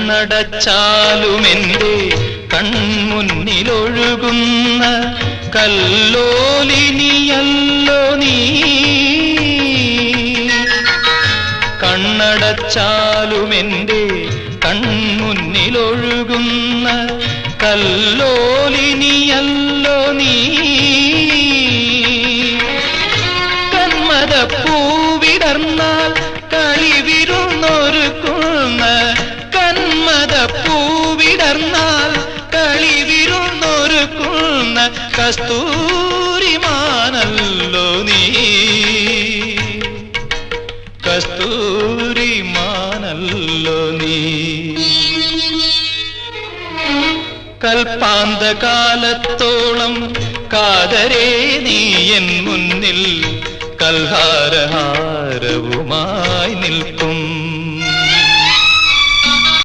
കണ്ണടച്ചാലുമെന്റെ കൺമുന്നിലൊഴുകുന്ന കല്ലോലിനിയല്ലോ നീ. കണ്ണടച്ചാലുമെന്റെ കൺമുന്നിലൊഴുകുന്ന കല്ലോലിനിയല്ലോ നീ. കന്മദപ്പൂവിടർന്നാൽ കളിവിരുന്നൊരുക്കുന്ന കന്മദപ്പൂവിടർന്നാൽ കളിവിരുന്നൊരുക്കുന്ന കസ്തൂരിമാനല്ലോ നീ. കസ്തൂരിമാനല്ലോ നീ. കൽപ്പാന്തകാലത്തോളം കാതരേ നീ എൻ മുന്നിൽ കൽഹാരഹാരവുമായി നിൽക്കും.